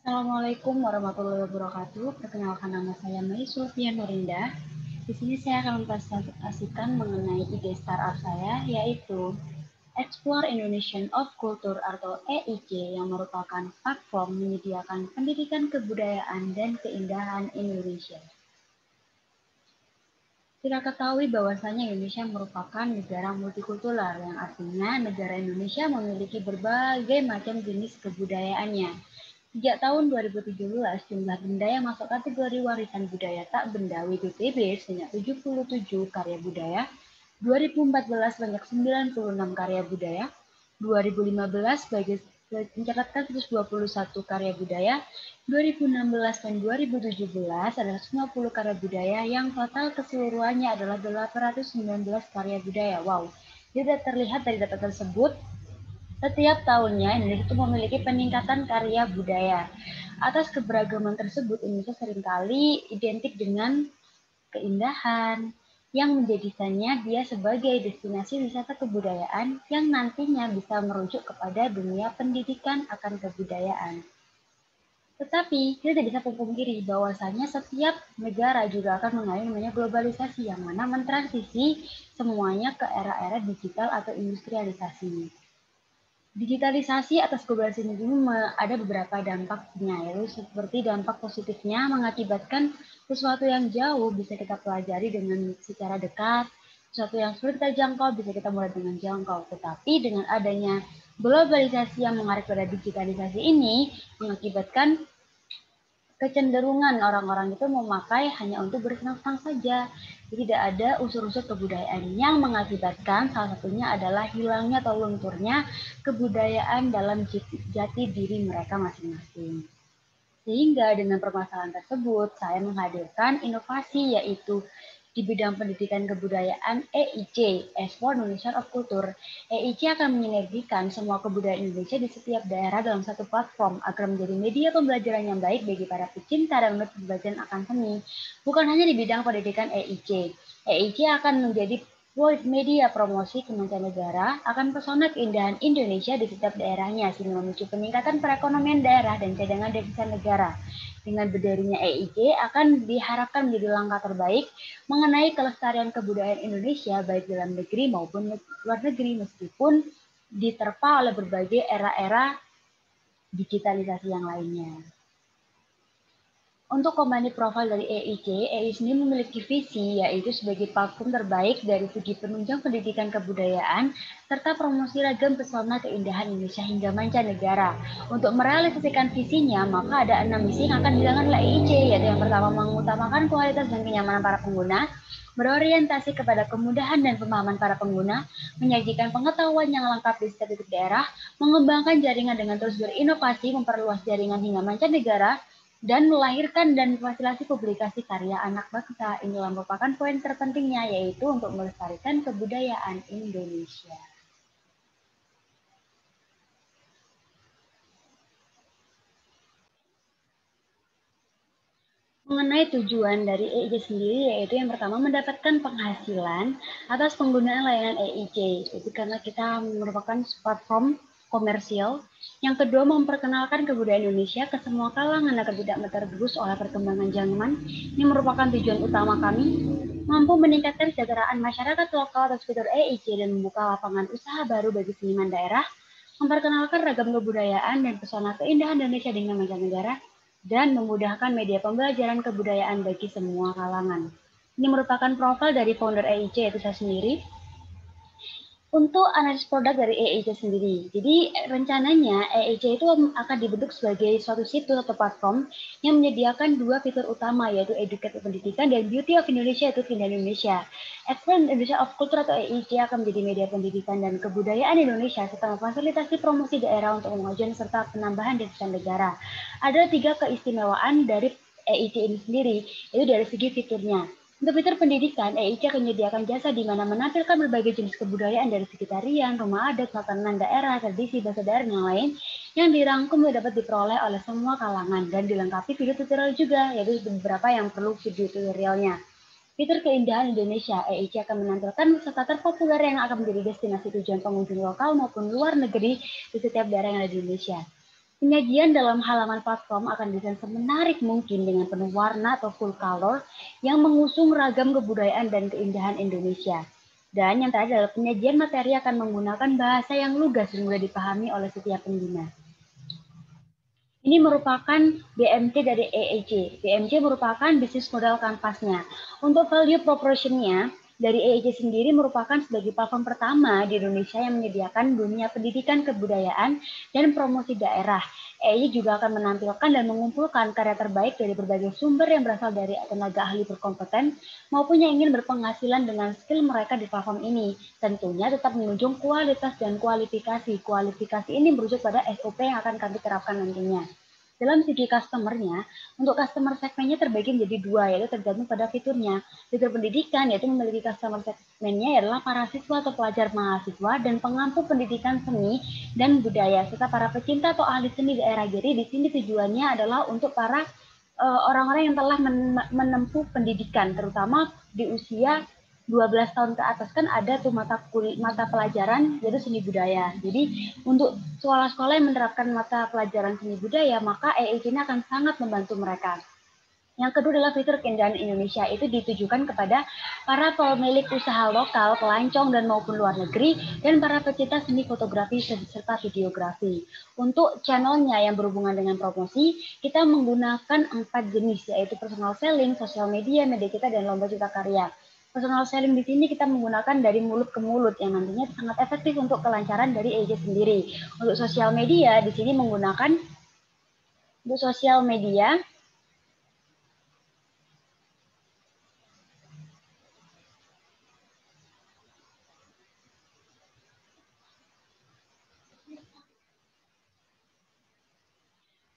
Assalamualaikum warahmatullahi wabarakatuh. Perkenalkan nama saya Mei Sulfia Nurinda. Di sini saya akan mempresentasikan mengenai ide startup saya, yaitu Explore Indonesian of Culture atau EIC yang merupakan platform menyediakan pendidikan kebudayaan dan keindahan Indonesia. Kita ketahui bahwasanya Indonesia merupakan negara multikultural, yang artinya negara Indonesia memiliki berbagai macam jenis kebudayaannya. Sejak tahun 2017, jumlah benda yang masuk kategori warisan budaya tak bendawi BPB sebanyak 77 karya budaya, 2014 banyak 96 karya budaya, 2015 mencatatkan 121 karya budaya, 2016 dan 2017 adalah 90 karya budaya yang total keseluruhannya adalah 819 karya budaya. Wow, tidak terlihat dari data tersebut. Setiap tahunnya Indonesia itu memiliki peningkatan karya budaya. Atas keberagaman tersebut, Indonesia seringkali identik dengan keindahan yang menjadikannya dia sebagai destinasi wisata kebudayaan yang nantinya bisa merujuk kepada dunia pendidikan akan kebudayaan. Tetapi kita tidak bisa pungkiri bahwasanya setiap negara juga akan mengalami namanya globalisasi, yang mana mentransisi semuanya ke era-era digital atau industrialisasi. Digitalisasi atas globalisasi ini ada beberapa dampaknya, yaitu seperti dampak positifnya mengakibatkan sesuatu yang jauh bisa kita pelajari dengan secara dekat, sesuatu yang sulit kita jangkau bisa kita mulai dengan jangkau. Tetapi dengan adanya globalisasi yang mengarah pada digitalisasi ini mengakibatkan kecenderungan orang-orang itu memakai hanya untuk bersenang-senang saja. Jadi tidak ada unsur-unsur kebudayaan yang mengakibatkan salah satunya adalah hilangnya atau lunturnya kebudayaan dalam jati diri mereka masing-masing. Sehingga dengan permasalahan tersebut, saya menghadirkan inovasi, yaitu di bidang pendidikan kebudayaan EIC, Explore Indonesian of Culture. EIC akan menyinergikan semua kebudayaan Indonesia di setiap daerah dalam satu platform agar menjadi media pembelajaran yang baik bagi para pecinta dan pembelajaran akan seni. Bukan hanya di bidang pendidikan EIC. EIC akan menjadi media promosi ke mancanegara akan pesona keindahan Indonesia di setiap daerahnya, sehingga memicu peningkatan perekonomian daerah dan cadangan devisa negara. Dengan berdirinya EIC akan diharapkan menjadi langkah terbaik mengenai kelestarian kebudayaan Indonesia baik dalam negeri maupun luar negeri, meskipun diterpa oleh berbagai era-era digitalisasi yang lainnya. Untuk company profile dari EIC sendiri memiliki visi, yaitu sebagai platform terbaik dari segi penunjang pendidikan kebudayaan serta promosi ragam pesona keindahan Indonesia hingga mancanegara. Untuk merealisasikan visinya, maka ada 6 misi yang akan dilakukan oleh EIC, yaitu yang pertama mengutamakan kualitas dan kenyamanan para pengguna, berorientasi kepada kemudahan dan pemahaman para pengguna, menyajikan pengetahuan yang lengkap di setiap titik daerah, mengembangkan jaringan dengan terus berinovasi, memperluas jaringan hingga mancanegara, dan melahirkan dan memfasilitasi publikasi karya anak bangsa. Inilah merupakan poin terpentingnya, yaitu untuk melestarikan kebudayaan Indonesia. Mengenai tujuan dari EIC sendiri, yaitu yang pertama mendapatkan penghasilan atas penggunaan layanan EIC, itu karena kita merupakan platform komersial. Yang kedua, memperkenalkan kebudayaan Indonesia ke semua kalangan agar tidak tergerus oleh perkembangan zaman. Ini merupakan tujuan utama kami, mampu meningkatkan kesejahteraan masyarakat lokal atas fitur EIC dan membuka lapangan usaha baru bagi seniman daerah, memperkenalkan ragam kebudayaan dan pesona keindahan Indonesia dengan mancanegara, dan memudahkan media pembelajaran kebudayaan bagi semua kalangan. Ini merupakan profil dari founder EIC, yaitu saya sendiri. Untuk analisis produk dari EIC sendiri, jadi rencananya EIC itu akan dibentuk sebagai suatu situs atau platform yang menyediakan dua fitur utama, yaitu Educate Pendidikan dan Beauty of Indonesia, yaitu keindahan Indonesia. Explore Indonesia of Culture atau EIC akan menjadi media pendidikan dan kebudayaan Indonesia serta memfasilitasi promosi daerah untuk pengajuan serta penambahan devisa negara. Ada 3 keistimewaan dari EIC ini sendiri, yaitu dari segi fiturnya. Untuk fitur pendidikan, EIC akan menyediakan jasa di mana menampilkan berbagai jenis kebudayaan dari segi tarian, rumah adat, makanan daerah, tradisi, bahasa daerah, dan lain yang dirangkum dan dapat diperoleh oleh semua kalangan dan dilengkapi video tutorial juga, yaitu beberapa yang perlu video tutorialnya. Fitur keindahan Indonesia, EIC akan menampilkan wisata terpopuler yang akan menjadi destinasi tujuan pengunjung lokal maupun luar negeri di setiap daerah yang ada di Indonesia. Penyajian dalam halaman platform akan desain semenarik mungkin dengan penuh warna atau full color yang mengusung ragam kebudayaan dan keindahan Indonesia. Dan yang terakhir adalah penyajian materi akan menggunakan bahasa yang lugas dan mudah dipahami oleh setiap pengguna. Ini merupakan BMC dari EEC. BMC merupakan bisnis modal kanvasnya. Untuk value proposition-nya, dari EEC sendiri merupakan sebagai platform pertama di Indonesia yang menyediakan dunia pendidikan kebudayaan dan promosi daerah. EEC juga akan menampilkan dan mengumpulkan karya terbaik dari berbagai sumber yang berasal dari tenaga ahli berkompeten maupun yang ingin berpenghasilan dengan skill mereka di platform ini. Tentunya tetap menunjukkan kualitas dan kualifikasi. Kualifikasi ini merujuk pada SOP yang akan kami terapkan nantinya. Dalam segi customer-nya, untuk customer segmennya terbagi menjadi dua, yaitu tergantung pada fiturnya. Fitur pendidikan, yaitu memiliki customer segmennya adalah para siswa atau pelajar mahasiswa dan pengampu pendidikan seni dan budaya, serta para pecinta atau ahli seni daerah. Jadi di sini tujuannya adalah untuk para orang-orang yang telah menempuh pendidikan, terutama di usia 12 tahun ke atas kan ada tuh mata pelajaran yaitu seni budaya. Jadi untuk sekolah-sekolah yang menerapkan mata pelajaran seni budaya, maka EIC ini akan sangat membantu mereka. Yang kedua adalah fitur keindahan Indonesia, itu ditujukan kepada para pemilik usaha lokal, pelancong dan maupun luar negeri, dan para pecinta seni fotografi serta videografi. Untuk channelnya yang berhubungan dengan promosi, kita menggunakan 4 jenis, yaitu personal selling, sosial media, media kita, dan lomba cipta karya. Personal selling di sini kita menggunakan dari mulut ke mulut yang nantinya sangat efektif untuk kelancaran dari EIC sendiri. Untuk sosial media di sini menggunakan untuk sosial media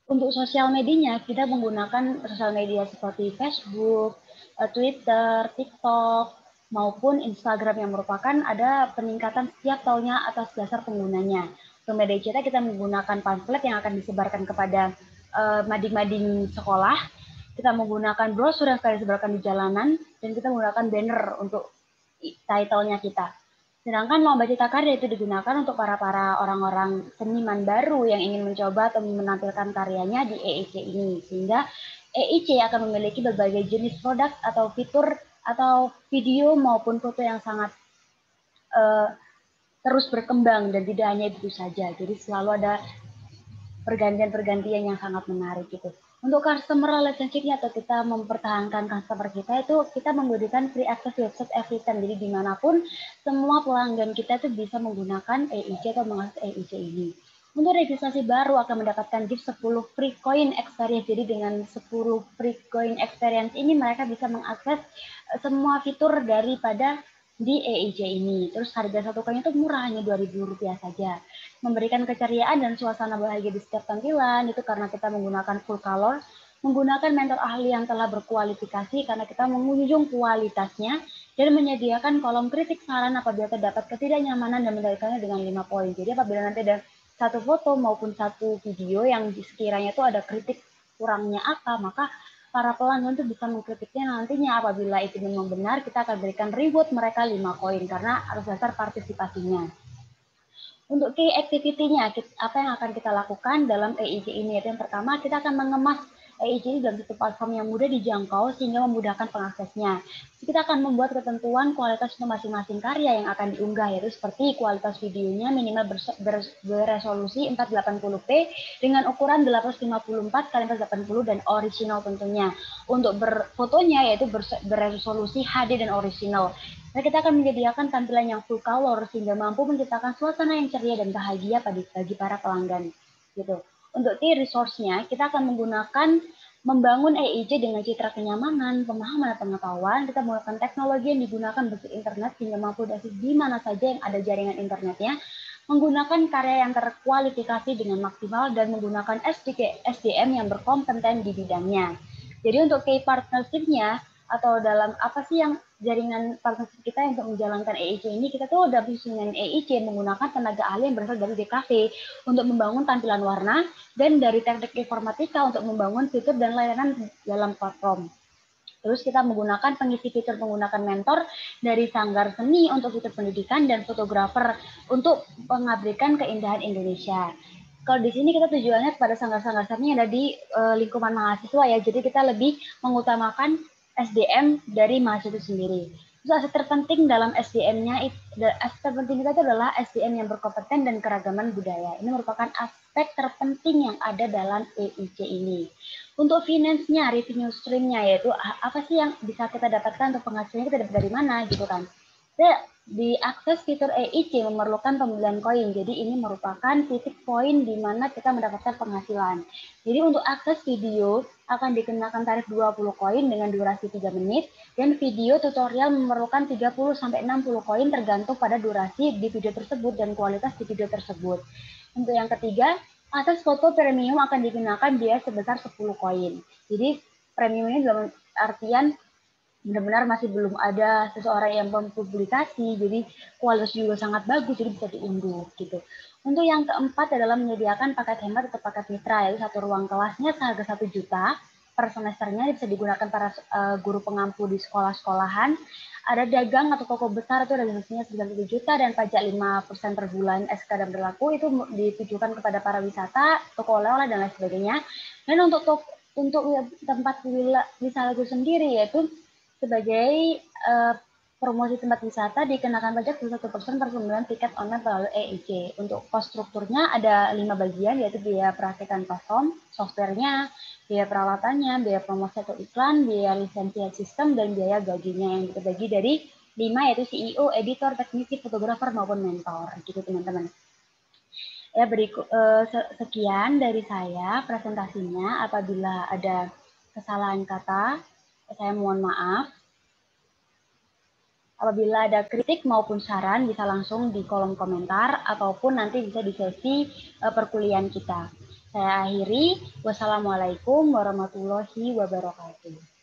Untuk sosial medianya, kita menggunakan sosial media seperti Facebook, Twitter, TikTok, maupun Instagram yang merupakan ada peningkatan setiap tahunnya atas dasar penggunanya. Untuk media cetak kita menggunakan pamflet yang akan disebarkan kepada mading-mading sekolah. Kita menggunakan brosur yang akan disebarkan di jalanan, dan kita menggunakan banner untuk title-nya kita. Sedangkan lomba cipta karya itu digunakan untuk para orang-orang seniman baru yang ingin mencoba atau menampilkan karyanya di EIC ini. Sehingga EIC akan memiliki berbagai jenis produk atau fitur atau video maupun foto yang sangat terus berkembang dan tidak hanya itu saja. Jadi selalu ada pergantian-pergantian yang sangat menarik gitu. Untuk customer relationship-nya atau kita mempertahankan customer kita itu kita memberikan free access website every time. Jadi dimanapun semua pelanggan kita itu bisa menggunakan EIC atau mengakses EIC ini. Untuk registrasi baru akan mendapatkan gift 10 free coin experience. Jadi dengan 10 free coin experience ini mereka bisa mengakses semua fitur daripada di EIC ini. Terus harga satu coin itu murah, hanya Rp2.000 saja. Memberikan keceriaan dan suasana bahagia di setiap tampilan, itu karena kita menggunakan full color, menggunakan mentor ahli yang telah berkualifikasi karena kita mengunjung kualitasnya, dan menyediakan kolom kritik saran apabila terdapat ketidaknyamanan dan mendapatkannya dengan 5 poin. Jadi apabila nanti ada satu foto maupun satu video yang sekiranya itu ada kritik kurangnya apa, maka para pelanggan itu bisa mengkritiknya nantinya. Apabila itu memang benar, kita akan berikan reward mereka 5 koin karena atas dasar partisipasinya. Untuk key activity-nya, apa yang akan kita lakukan dalam EIC ini? Yang pertama, kita akan mengemas EIC ini dalam satu platform yang mudah dijangkau sehingga memudahkan pengaksesnya. Kita akan membuat ketentuan kualitas untuk masing-masing karya yang akan diunggah, yaitu seperti kualitas videonya minimal beresolusi 480p dengan ukuran 854 x 480 dan original tentunya. Untuk berfotonya yaitu beresolusi HD dan original. Nah, kita akan menyediakan tampilan yang full color sehingga mampu menciptakan suasana yang ceria dan bahagia bagi para pelanggan. Gitu. Untuk key resource-nya, kita akan menggunakan membangun EIC dengan citra kenyamanan, pemahaman, dan pengetahuan. Kita menggunakan teknologi yang digunakan besi internet sehingga mampu diakses di mana saja yang ada jaringan internetnya. Menggunakan karya yang terkualifikasi dengan maksimal dan menggunakan SDM yang berkompeten di bidangnya. Jadi untuk key partnership-nya atau dalam apa sih yang jaringan partnership kita untuk menjalankan EIC ini, kita tuh udah dengan EIC menggunakan tenaga ahli yang berasal dari DKV untuk membangun tampilan warna dan dari teknik informatika untuk membangun fitur dan layanan dalam platform. Terus kita menggunakan pengisi fitur menggunakan mentor dari Sanggar Seni untuk fitur pendidikan dan fotografer untuk mengabadikan keindahan Indonesia. Kalau di sini kita tujuannya pada sanggar-sanggar yang ada di lingkungan mahasiswa ya. Jadi kita lebih mengutamakan SDM dari mahasiswa itu sendiri. Terus aspek terpenting dalam SDM-nya, aspek terpenting kita itu adalah SDM yang berkompeten dan keragaman budaya. Ini merupakan aspek terpenting yang ada dalam EIC ini. Untuk finance-nya, revenue stream-nya, yaitu apa sih yang bisa kita dapatkan untuk penghasilannya, kita dapat dari mana gitu kan. Di akses fitur EIC memerlukan pembelian koin. Jadi ini merupakan titik poin di mana kita mendapatkan penghasilan. Jadi untuk akses video akan dikenakan tarif 20 koin dengan durasi 3 menit dan video tutorial memerlukan 30 sampai 60 koin tergantung pada durasi di video tersebut dan kualitas di video tersebut. Untuk yang ketiga, akses foto premium akan dikenakan biaya sebesar 10 koin. Jadi premium ini dalam artian benar-benar masih belum ada seseorang yang mempublikasi, jadi kualitas juga sangat bagus, jadi bisa diunduh gitu. Untuk yang keempat adalah menyediakan paket hemat atau paket mitra, yaitu satu ruang kelasnya seharga 1 juta per semesternya, bisa digunakan para guru pengampu di sekolah-sekolahan. Ada dagang atau toko besar itu realisasinya 1 juta dan pajak 5% per bulan SK dan berlaku, itu ditujukan kepada para wisata, toko oleh-oleh dan lain sebagainya. Dan untuk tempat wisata itu sendiri, yaitu sebagai promosi tempat wisata dikenakan pajak 1% per pembelian tiket online melalui EIC. Untuk cost strukturnya ada 5 bagian, yaitu biaya praktikan custom, softwarenya, biaya perawatannya, biaya promosi atau iklan, biaya lisensi sistem, dan biaya gajinya yang dibagi dari 5, yaitu CEO, editor, teknisi, fotografer, maupun mentor. Gitu teman-teman. Ya, sekian dari saya presentasinya. Apabila ada kesalahan kata, saya mohon maaf. Apabila ada kritik maupun saran, bisa langsung di kolom komentar ataupun nanti bisa di sesi perkuliahan kita. Saya akhiri. Wassalamualaikum warahmatullahi wabarakatuh.